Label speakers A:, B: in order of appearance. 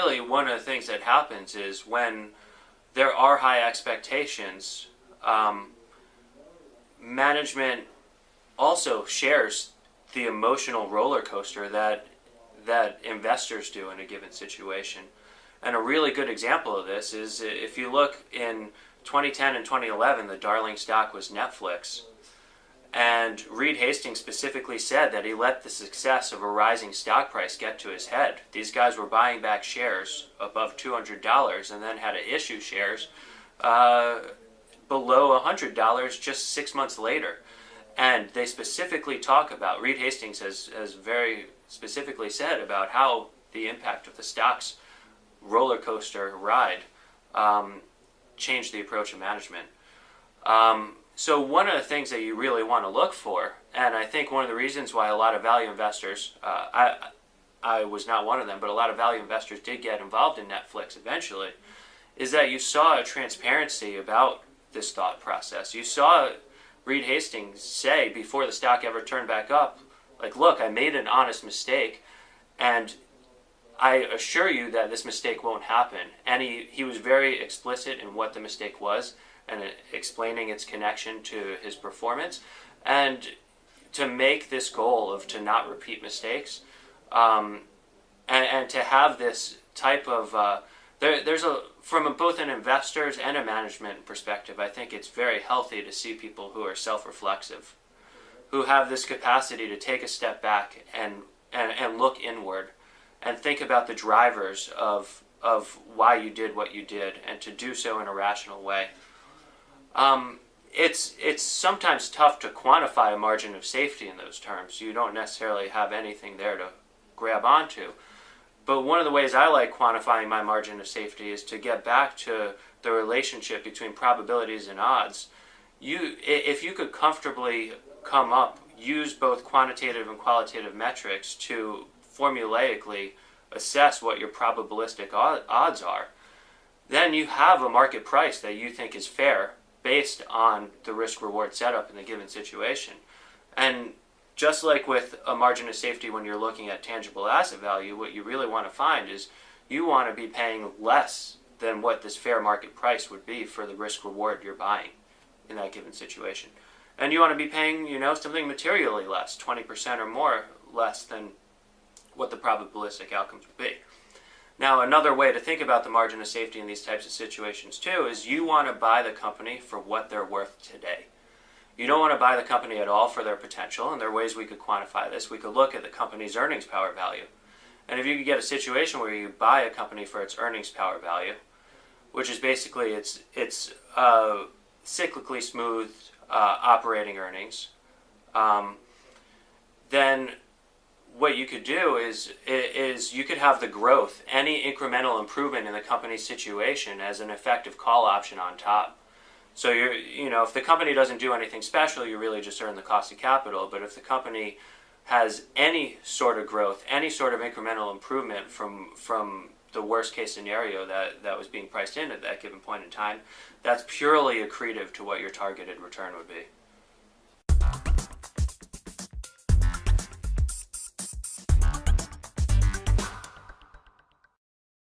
A: really one of the things that happens is when there are high expectations, management also shares the emotional roller coaster that investors do in a given situation. And a really good example of this is if you look in 2010 and 2011, the darling stock was Netflix. And Reed Hastings specifically said that he let the success of a rising stock price get to his head. These guys were buying back shares above $200 and then had to issue shares below $100 just 6 months later. And they specifically talk about, Reed Hastings has very specifically said about how the impact of the stock's roller coaster ride changed the approach of management. So one of the things that you really want to look for, and I think one of the reasons why a lot of value investors, I was not one of them, but a lot of value investors did get involved in Netflix eventually, is that you saw a transparency about this thought process. You saw Reed Hastings say before the stock ever turned back up, like, look, I made an honest mistake, and I assure you that this mistake won't happen. And he was very explicit in what the mistake was and explaining its connection to his performance. And to make this goal of to not repeat mistakes, and to have this type of, from both an investor's and a management perspective, I think it's very healthy to see people who are self-reflexive, who have this capacity to take a step back and look inward and think about the drivers of why you did what you did, and to do so in a rational way. It's sometimes tough to quantify a margin of safety in those terms. You don't necessarily have anything there to grab onto. But one of the ways I like quantifying my margin of safety is to get back to the relationship between probabilities and odds. If you could comfortably use both quantitative and qualitative metrics to formulaically assess what your probabilistic odds are, then you have a market price that you think is fair based on the risk-reward setup in a given situation. And just like with a margin of safety when you're looking at tangible asset value, what you really want to find is you want to be paying less than what this fair market price would be for the risk-reward you're buying in that given situation. And you want to be paying, something materially less, 20% or more less than what the probabilistic outcomes would be. Now, another way to think about the margin of safety in these types of situations too is you want to buy the company for what they're worth today. You don't want to buy the company at all for their potential, and there are ways we could quantify this. We could look at the company's earnings power value. And if you could get a situation where you buy a company for its earnings power value, which is basically its cyclically smooth operating earnings, then what you could do is you could have the growth, any incremental improvement in the company's situation as an effective call option on top. So if the company doesn't do anything special, you really just earn the cost of capital. But if the company has any sort of growth, any sort of incremental improvement from the worst case scenario that was being priced in at that given point in time, that's purely accretive to what your targeted return would be.